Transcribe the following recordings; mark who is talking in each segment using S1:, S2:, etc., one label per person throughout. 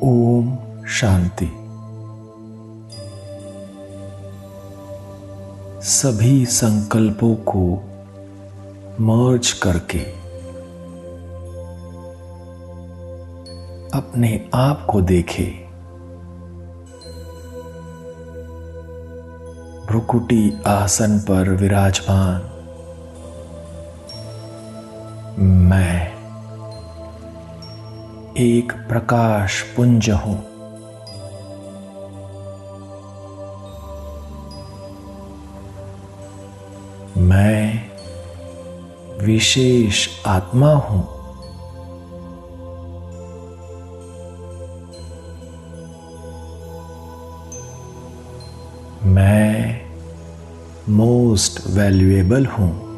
S1: ओम शांति। सभी संकल्पों को मर्ज करके अपने आप को देखे। भ्रुकुटी आसन पर विराजमान मैं एक प्रकाश पुंज हूं। मैं विशेष आत्मा हूं। मैं मोस्ट वैल्यूएबल हूं।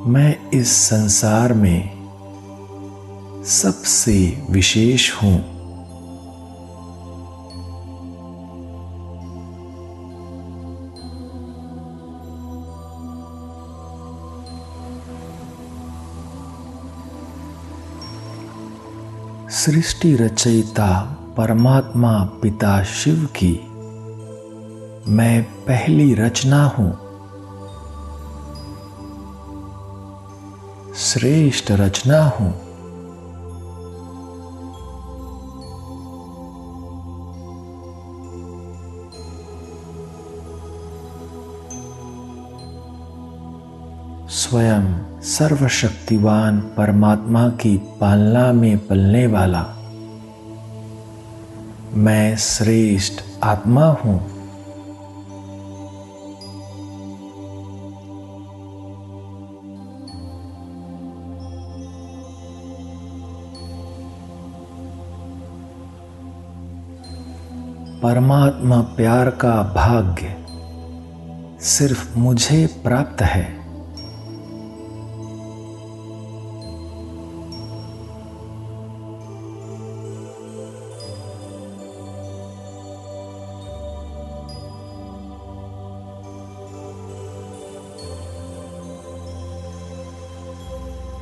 S1: मैं इस संसार में सबसे विशेष हूं। सृष्टि रचयिता परमात्मा पिता शिव की मैं पहली रचना हूं। श्रेष्ठ रचना हूं। स्वयं सर्वशक्तिवान परमात्मा की पालना में पलने वाला मैं श्रेष्ठ आत्मा हूं। परमात्मा प्यार का भाग्य सिर्फ मुझे प्राप्त है।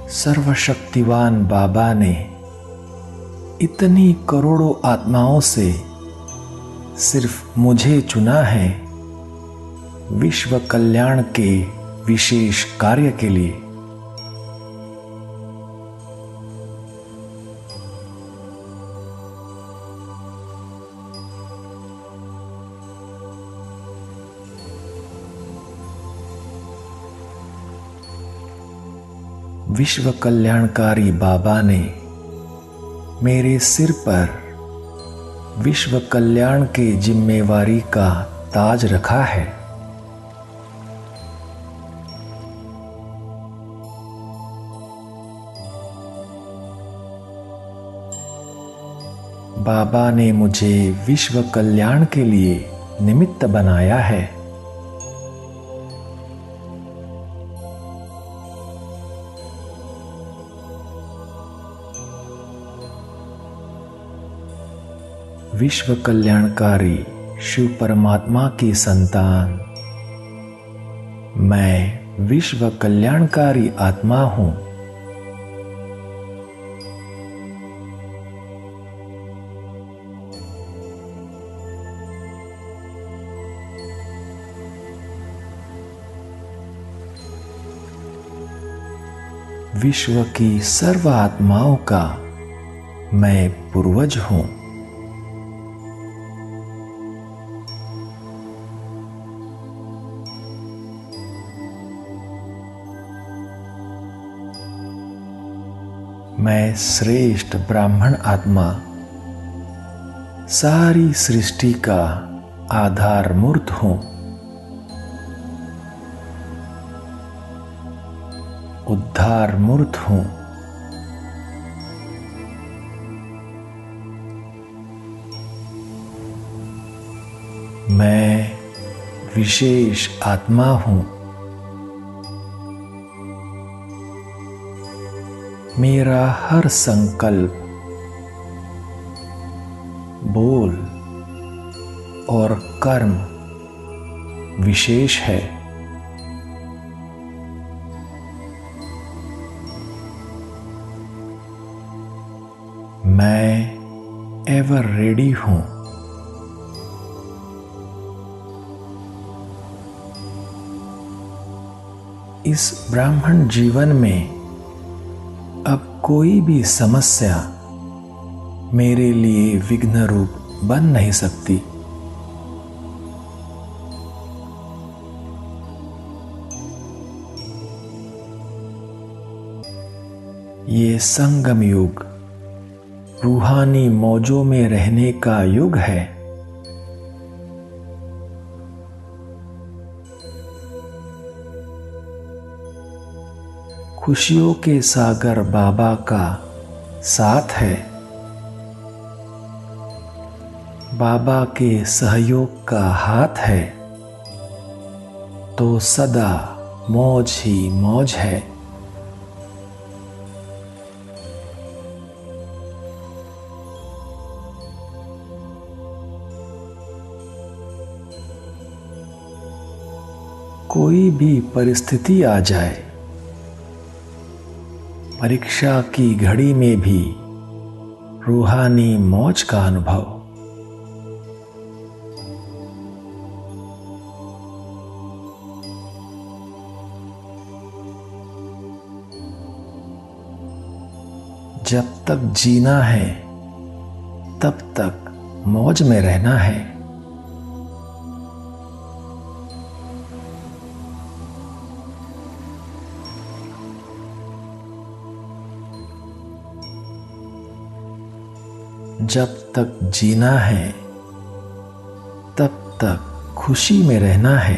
S1: सर्वशक्तिवान बाबा ने इतनी करोड़ों आत्माओं से सिर्फ मुझे चुना है विश्व कल्याण के विशेष कार्य के लिए। विश्व कल्याणकारी बाबा ने मेरे सिर पर विश्व कल्याण के जिम्मेवारी का ताज रखा है। बाबा ने मुझे विश्व कल्याण के लिए निमित्त बनाया है। विश्व कल्याणकारी शिव परमात्मा की संतान मैं विश्व कल्याणकारी आत्मा हूं। विश्व की सर्व आत्माओं का मैं पूर्वज हूं। मैं श्रेष्ठ ब्राह्मण आत्मा सारी सृष्टि का आधार मूर्त हूं। उद्धार मूर्त हूं। मैं विशेष आत्मा हूं। मेरा हर संकल्प, बोल और कर्म विशेष है। मैं एवर रेडी हूं। इस ब्राह्मण जीवन में अब कोई भी समस्या मेरे लिए विघ्न रूप बन नहीं सकती। ये संगम युग रूहानी मौजों में रहने का युग है। खुशियों के सागर बाबा का साथ है। बाबा के सहयोग का हाथ है तो सदा मौज ही मौज है। कोई भी परिस्थिति आ जाए, परीक्षा की घड़ी में भी रूहानी मौज का अनुभव। जब तक जीना है तब तक मौज में रहना है। जब तक जीना है तब तक खुशी में रहना है।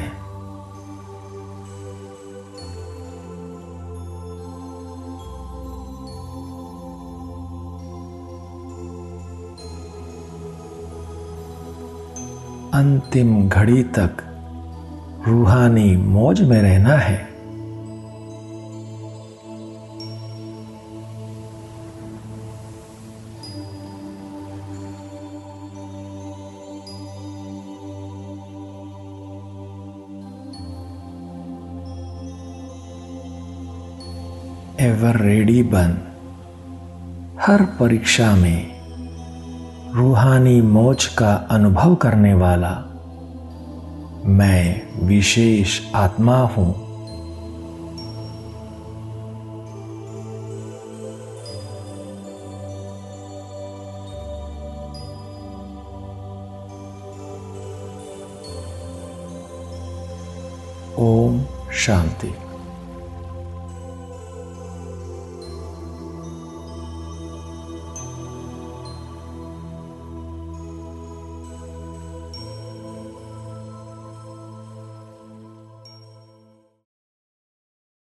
S1: अंतिम घड़ी तक रूहानी मौज में रहना है। एवर रेडी बन हर परीक्षा में रूहानी मौज का अनुभव करने वाला मैं विशेष आत्मा हूं। ओम शांति।